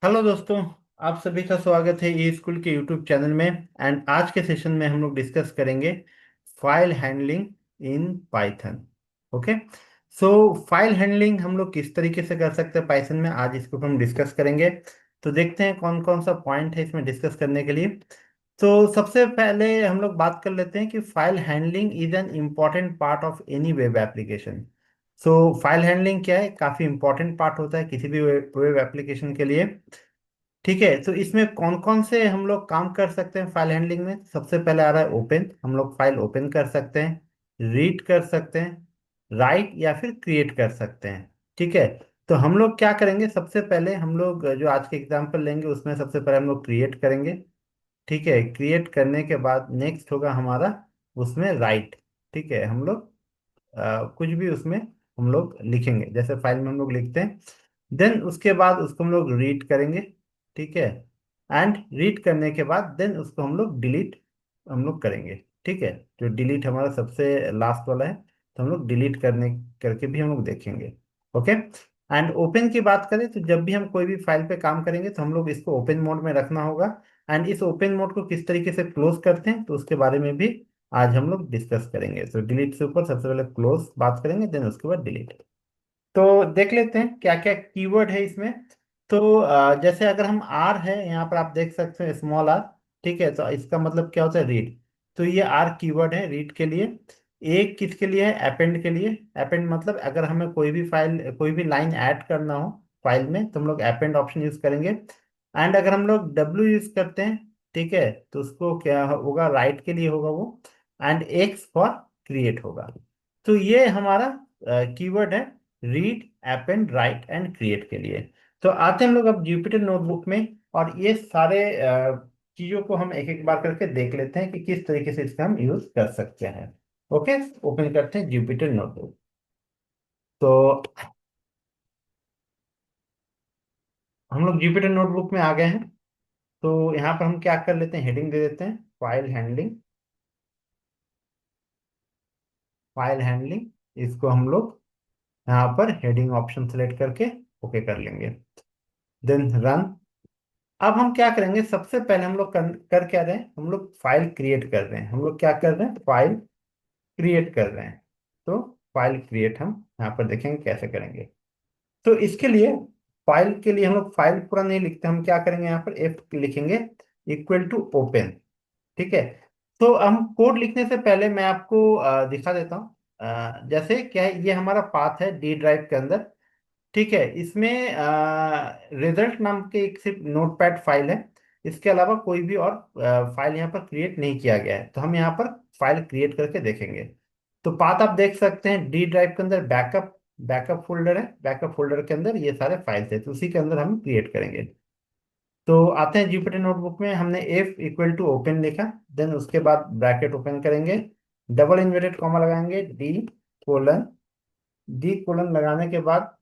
Hello दोस्तों। आप सभी का स्वागत है ई स्कूल के यूट्यूब चैनल में। एंड आज के सेशन में हम लोग डिस्कस करेंगे file handling in Python. Okay. So file handling हम लोग किस तरीके से कर सकते हैं पाइथन में, आज इसको हम डिस्कस करेंगे। तो देखते हैं कौन कौन सा पॉइंट है इसमें डिस्कस करने के लिए। तो सबसे पहले हम लोग बात कर लेते हैं कि file handling is an important part of any web application. So file handling क्या है, काफ़ी इंपॉर्टेंट पार्ट होता है किसी भी वेब एप्लीकेशन के लिए। ठीक है, तो इसमें कौन कौन से हम लोग काम कर सकते हैं फाइल हैंडलिंग में। सबसे पहले आ रहा है ओपन, हम लोग फाइल ओपन कर सकते हैं, रीड कर सकते हैं, राइट या फिर क्रिएट कर सकते हैं। ठीक है, तो हम लोग क्या करेंगे, सबसे पहले हम लोग जो आज के एग्जांपल लेंगे उसमें सबसे पहले हम लोग क्रिएट करेंगे। ठीक है, क्रिएट करने के बाद नेक्स्ट होगा हमारा उसमें राइट। ठीक है, हम लोग कुछ भी उसमें हम लोग लिखेंगे जैसे फाइल में हम लोग लिखते हैं। देन उसके बाद उसको हम लोग रीड करेंगे। ठीक है, एंड रीड करने के बाद देन उसको हम लोग डिलीट हम लोग करेंगे। ठीक है, जो डिलीट हमारा सबसे लास्ट वाला है तो हम लोग डिलीट करने करके भी हम लोग देखेंगे। ओके। एंड ओपन की बात करें तो जब भी हम कोई भी फाइल पे काम करेंगे तो हम लोग इसको ओपन मोड में रखना होगा। एंड इस ओपन मोड को किस तरीके से क्लोज करते हैं तो उसके बारे में भी आज हम लोग डिस्कस करेंगे। तो डिलीट से ऊपर सबसे पहले क्लोज बात करेंगे, देन उसके बाद डिलीट। तो देख लेते हैं क्या क्या कीवर्ड है इसमें। तो जैसे अगर हम आर है यहाँ पर आप देख सकते हैं स्मॉल आर। ठीक है, तो इसका मतलब क्या होता है, रीड। तो ये आर कीवर्ड है रीड के लिए। एक किसके लिए है, अपेंड के लिए। अपेंड मतलब अगर हमें कोई भी फाइल कोई भी लाइन ऐड करना हो फाइल में तो हम लोग अपेंड ऑप्शन यूज करेंगे। एंड अगर हम लोग डब्ल्यू यूज करते हैं, ठीक है, तो उसको क्या होगा, राइट के लिए होगा वो। एंड एक्स फॉर क्रिएट होगा। तो ये हमारा कीवर्ड है read, append, right and create के लिए। तो आते हैं हम लोग अब जुपिटर नोटबुक में, और ये सारे चीजों को हम एक एक बार करके देख लेते हैं कि किस तरीके से इसका हम यूज कर सकते हैं। ओके, ओपन करते हैं जुपिटर नोटबुक। तो हम लोग जुपिटर नोटबुक में आ गए हैं। तो यहाँ पर हम क्या कर लेते हैं, हेडिंग दे देते हैं फाइल हैंडलिंग। फाइल हैंडलिंग इसको हम लोग यहाँ पर हेडिंग ऑप्शन सेलेक्ट करके ओके कर लेंगे। Then run. अब हम क्या करेंगे, सबसे पहले हम लोग कर क्या रहे हैं, हम लोग फाइल क्रिएट कर रहे हैं। हम लोग क्या कर रहे हैं, फाइल क्रिएट कर रहे हैं। तो फाइल क्रिएट हम यहाँ पर देखेंगे कैसे करेंगे। तो इसके लिए फाइल के लिए हम लोग फाइल पूरा नहीं लिखते, हम क्या करेंगे, यहाँ पर एफ लिखेंगे इक्वल टू ओपन। ठीक है, तो हम कोड लिखने से पहले मैं आपको दिखा देता हूँ। जैसे क्या है, ये हमारा पाथ है डी ड्राइव के अंदर। ठीक है, इसमें रिजल्ट नाम के एक सिर्फ नोटपैड फाइल है। इसके अलावा कोई भी और फाइल यहाँ पर क्रिएट नहीं किया गया है। तो हम यहाँ पर फाइल क्रिएट करके देखेंगे। तो पाथ आप देख सकते हैं डी ड्राइव के अंदर बैकअप बैकअप फोल्डर है। बैकअप फोल्डर के अंदर ये सारे फाइल्स है, तो उसी के अंदर हम क्रिएट करेंगे। तो आते हैं जुपिटर नोटबुक में, हमने एफ इक्वल टू ओपन लिखा। देन उसके बाद ब्रैकेट ओपन करेंगे, डबल इन्वर्टेड कॉमा लगाएंगे, कोलन डी कोलन लगाने के बाद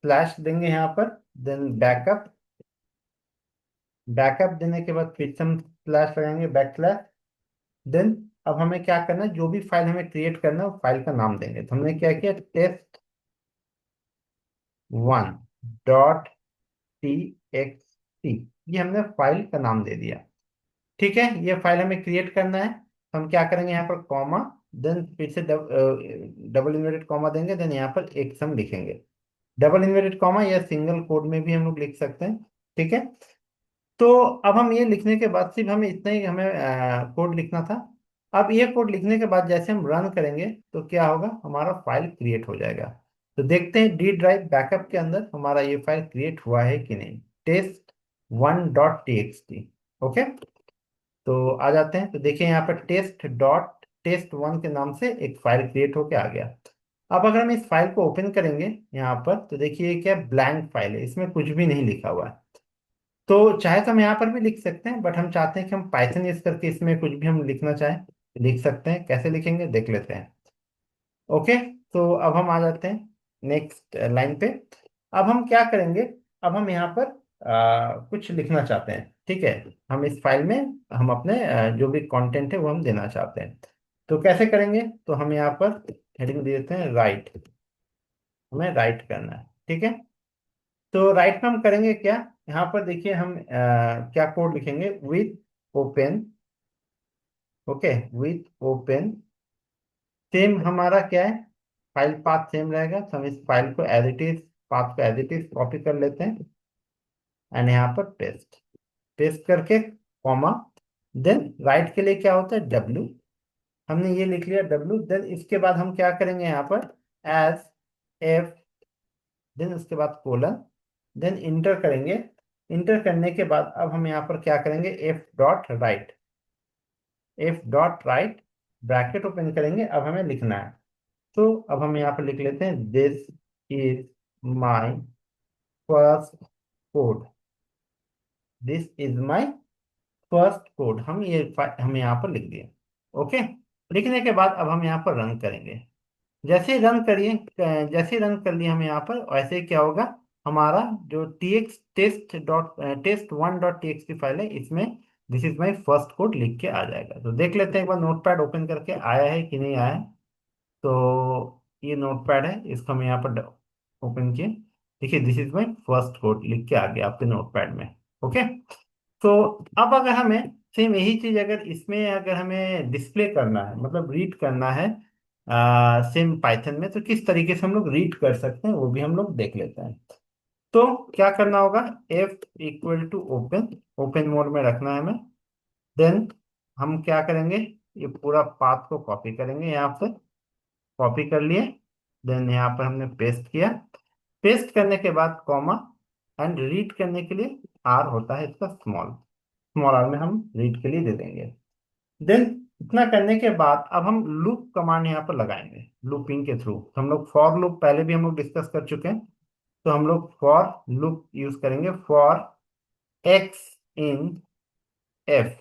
स्लैश देंगे यहाँ पर। देन बैकअप, बैकअप देने के बाद फिर से हम स्लैश लगाएंगे, बैक स्लैश। देन अब हमें क्या करना है, जो भी फाइल हमें क्रिएट करना है उस फाइल का नाम देंगे। तो हमने क्या किया, test1 dot T x T, ये हमने फाइल का नाम दे दिया। ठीक है, ये फाइल हमें क्रिएट करना है। तो हम क्या करेंगे, यहाँ पर कॉमा, देन फिर से डबल इन्वर्टेड कॉमा देंगे, देन यहाँ पर एक सम लिखेंगे। डबल इन्वर्टेड कॉमा या सिंगल कोड में भी हम लोग लिख सकते हैं। ठीक है, तो अब हम ये लिखने के बाद सिर्फ हमें इतना ही हमें कोड लिखना था। अब ये कोड लिखने के बाद जैसे हम रन करेंगे तो क्या होगा, हमारा फाइल क्रिएट हो जाएगा। तो देखते हैं डी ड्राइव बैकअप के अंदर हमारा ये फाइल क्रिएट हुआ है कि नहीं, test1.txt। ओके, तो आ जाते हैं। तो देखिए यहाँ पर टेस्ट1 के नाम से एक फाइल क्रिएट होके आ गया। अब अगर हम इस फाइल को ओपन करेंगे यहाँ पर तो देखिए ये क्या ब्लैंक फाइल है, इसमें कुछ भी नहीं लिखा हुआ है। तो चाहे तो हम यहाँ पर भी लिख सकते हैं, बट हम चाहते हैं कि हम पाइथन यूज करके इसमें कुछ भी हम लिखना चाहें लिख सकते हैं। कैसे लिखेंगे देख लेते हैं। ओके, तो अब हम आ जाते हैं नेक्स्ट लाइन पे। अब हम क्या करेंगे, अब हम यहाँ पर कुछ लिखना चाहते हैं। ठीक है, हम इस फाइल में हम अपने जो भी कंटेंट है वो हम देना चाहते हैं। तो कैसे करेंगे, तो हम यहाँ पर हेडिंग दे देते हैं राइट। हमें राइट करना है। ठीक है, तो राइट में हम करेंगे क्या, यहाँ पर देखिए हम क्या कोड लिखेंगे, with open. Okay, with open, same हमारा क्या है, फाइल पाथ सेम रहेगा, तो हम इस फाइल को एज इट इज, पाथ को एज इट इज कॉपी कर लेते हैं एंड यहाँ पर पेस्ट, पेस्ट करके कॉमा, देन राइट के लिए क्या होता है, डब्ल्यू, हमने ये लिख लिया डब्ल्यू, देन इसके बाद हम क्या करेंगे यहाँ पर, एज एफ, देन उसके बाद कोलन, देन इंटर करेंगे। इंटर करने के बाद अब हम यहाँ पर क्या करेंगे, F dot right, F dot right, bracket open करेंगे, अब हमें लिखना है। तो अब हम यहाँ पर लिख लेते हैं, this is my first code, this is my first code, हम यहाँ पर लिख दिए। ओके, लिखने के बाद अब हम यहाँ पर रन करेंगे। जैसे ही रन करिए, जैसे ही रन कर लिए हम यहाँ पर, वैसे ही क्या होगा, हमारा जो टेस्ट1.txt फाइल है, इसमें this is my first code लिख के आ जाएगा। तो देख लेते हैं एक बार नोटपैड ओपन करके आया है कि नहीं आया है। तो ये नोटपैड है, इसको हम यहाँ पर ओपन किए, देखिए this is my first code लिख के आ गया आपके नोटपैड में। ओके, तो अब अगर हमें सेम यही चीज अगर इसमें अगर हमें डिस्प्ले करना है, मतलब रीड करना है सेम पाइथन में, तो किस तरीके से हम लोग रीड कर सकते हैं वो भी हम लोग देख लेते हैं। तो क्या करना होगा, f equal to open, open mode में रखना है हमें। देन हम क्या करेंगे, ये पूरा पाथ को कॉपी करेंगे, यहाँ से कॉपी कर लिए, देन यहाँ पर हमने पेस्ट किया, पेस्ट करने के बाद कॉमा, एंड रीड करने के लिए आर होता है इसका स्मॉल, स्मॉल आर में हम रीड के लिए दे देंगे। देन इतना करने के बाद अब हम लूप कमांड यहाँ पर लगाएंगे, लूपिंग के थ्रू। तो हम लोग फॉर लूप पहले भी हम लोग डिस्कस कर चुके हैं, तो हम लोग फॉर लूप यूज करेंगे, फॉर एक्स इन एफ,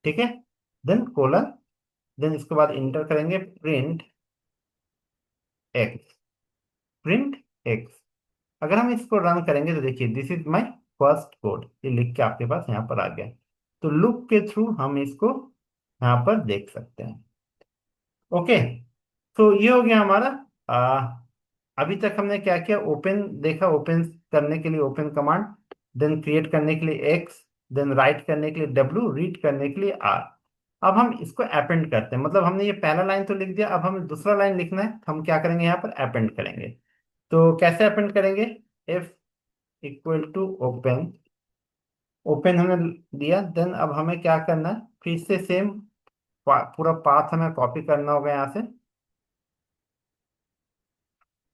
ठीक है, देन कोलन, देन इसके बाद इंटर करेंगे, प्रिंट एक्स, प्रिंट एक्स। अगर हम इसको रन करेंगे तो देखिए this is my first code, ये लिख के आपके पास यहाँ पर आ गया। तो लूप के थ्रू हम इसको यहाँ पर देख सकते हैं। ओके, तो ये हो गया हमारा। अभी तक हमने क्या किया, ओपन देखा, ओपन करने के लिए ओपन कमांड, देन क्रिएट करने के लिए एक्स, देन राइट करने के लिए डब्ल्यू, रीड करने के लिए आर। अब हम इसको अपेंड करते हैं, मतलब हमने ये पहला लाइन तो लिख दिया, अब हमें दूसरा लाइन लिखना है, हम क्या करेंगे, यहाँ पर अपेंड करेंगे। तो कैसे अपेंड करेंगे, f equal to open, open हमने दिया, देन अब हमें क्या करना है, फिर से सेम पूरा पाथ हमें कॉपी करना होगा यहाँ से।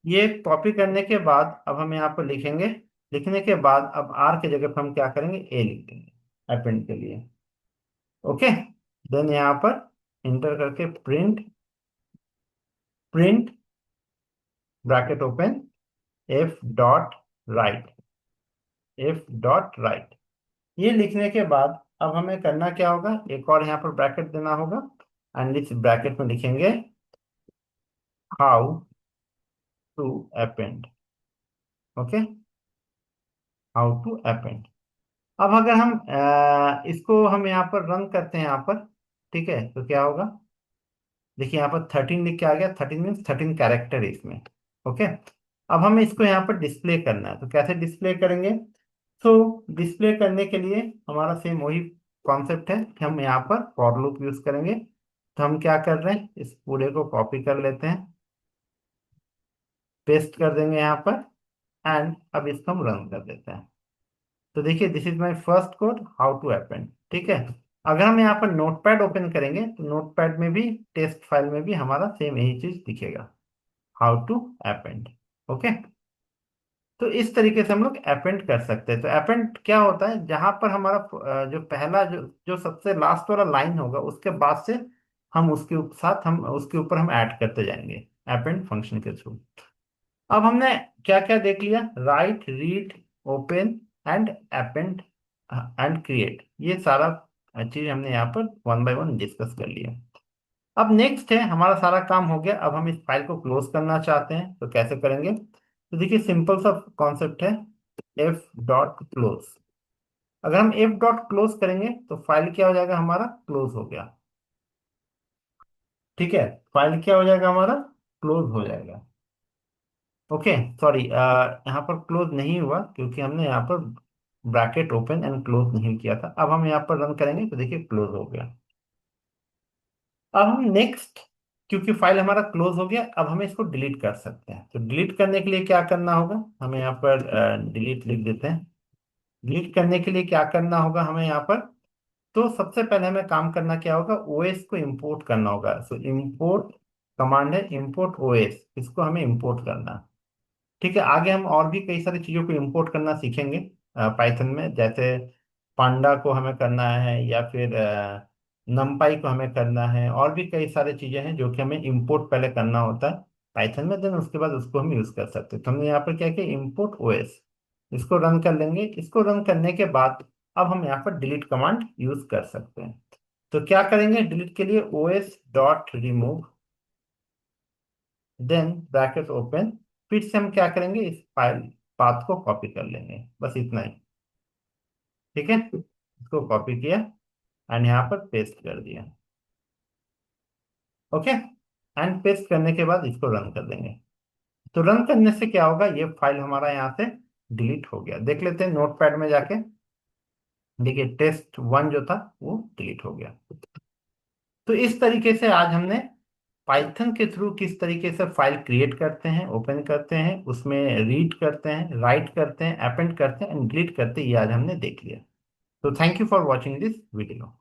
ये कॉपी करने के बाद अब हम यहाँ पर लिखेंगे, लिखने के बाद अब आर के जगह पर हम क्या करेंगे, ए लिख देंगे अपेंड के लिए। ओके, देन यहाँ पर इंटर करके print, print bracket open, F dot right, F dot right. ये लिखने के बाद अब हमें करना क्या होगा, एक और यहाँ पर ब्रैकेट देना होगा, एंड इस ब्रैकेट में लिखेंगे how to append. Okay, how to append. अब अगर हम इसको हम यहाँ पर रन करते हैं यहाँ पर, ठीक है, तो क्या होगा, देखिए यहाँ पर 13 लिख के आ गया, 13 मीन्स 13 कैरेक्टर है इसमें। ओके, अब हमें इसको यहाँ पर डिस्प्ले करना है, तो कैसे डिस्प्ले करेंगे, तो डिस्प्ले करने के लिए हमारा सेम वही कॉन्सेप्ट है कि हम यहाँ पर फॉर लूप यूज करेंगे। तो हम क्या कर रहे हैं, इस पूरे को कॉपी कर लेते हैं, पेस्ट कर देंगे यहाँ पर, एंड अब इसको हम रन कर देते हैं। तो देखिए this is my first code, how to append, ठीक है। अगर हम यहाँ पर नोटपैड ओपन करेंगे तो नोटपैड में भी, टेस्ट फाइल में भी हमारा सेम यही चीज दिखेगा, हाउ टू अपेंड। ओके, तो इस तरीके से हम लोग अपेंड कर सकते हैं। तो अपेंड क्या होता है, जहां पर हमारा जो पहला जो जो सबसे लास्ट वाला लाइन होगा, उसके बाद से हम साथ हम उसके ऊपर हम ऐड करते जाएंगे अपेंड फंक्शन के थ्रू। अब हमने क्या क्या देख लिया, right, read, open and append and create, ये सारा चीज हमने यहाँ पर वन बाय वन डिस्कस कर लिया। अब नेक्स्ट है, हमारा सारा काम हो गया, अब हम इस फाइल को क्लोज करना चाहते हैं, तो कैसे करेंगे, तो देखिए सिंपल सा कॉन्सेप्ट है, एफ डॉट क्लोज। अगर हम एफ डॉट क्लोज करेंगे तो फाइल क्या हो जाएगा, हमारा क्लोज हो गया, ठीक है, फाइल क्या हो जाएगा, हमारा क्लोज हो जाएगा। ओके, सॉरी, यहाँ पर क्लोज नहीं हुआ क्योंकि हमने यहाँ पर ब्रैकेट ओपन एंड क्लोज नहीं किया था। अब हम यहाँ पर रन करेंगे तो देखिए क्लोज हो गया। अब हम नेक्स्ट, क्योंकि फाइल हमारा क्लोज हो गया, अब हमें इसको डिलीट कर सकते हैं। तो डिलीट करने के लिए क्या करना होगा, हमें यहाँ पर डिलीट लिख देते हैं। डिलीट करने के लिए क्या करना होगा हमें यहाँ पर, तो सबसे पहले हमें काम करना क्या होगा, ओएस को इंपोर्ट करना होगा। सो इंपोर्ट कमांड है, इंपोर्ट ओएस, इसको हमें इंपोर्ट करना है। ठीक है, आगे हम और भी कई सारी चीजों को इंपोर्ट करना सीखेंगे पाइथन में, जैसे पांडा को हमें करना है, या फिर नमपाई को हमें करना है, और भी कई सारी चीजें हैं जो कि हमें इंपोर्ट पहले करना होता है पाइथन में, देन उसके बाद उसको हम यूज कर सकते हैं। तो हमने यहाँ पर क्या किया, इंपोर्ट ओएस, इसको रन कर लेंगे। इसको रन करने के बाद अब हम यहाँ पर डिलीट कमांड यूज कर सकते हैं। तो क्या करेंगे, डिलीट के लिए OS dot remove, then bracket open, फिर से हम क्या करेंगे, इस फाइल पाथ को कॉपी कर लेंगे, बस इतना ही। ठीक है, इसको कॉपी किया एंड यहाँ पर पेस्ट कर दिया। ओके, एंड पेस्ट करने के बाद इसको रन कर देंगे। तो रन करने से क्या होगा, ये फाइल हमारा यहाँ से डिलीट हो गया। देख लेते हैं नोटपैड में जाके, देखिए टेस्ट 1 जो था वो डिलीट हो गया। तो इस तरीके से आज हमने पाइथन के थ्रू किस तरीके से फाइल क्रिएट करते हैं, ओपन करते हैं, उसमें रीड करते हैं, राइट करते हैं, अपेंड करते हैं एंड डिलीट करते हैं, ये आज हमने देख लिया। तो thank you for watching this video.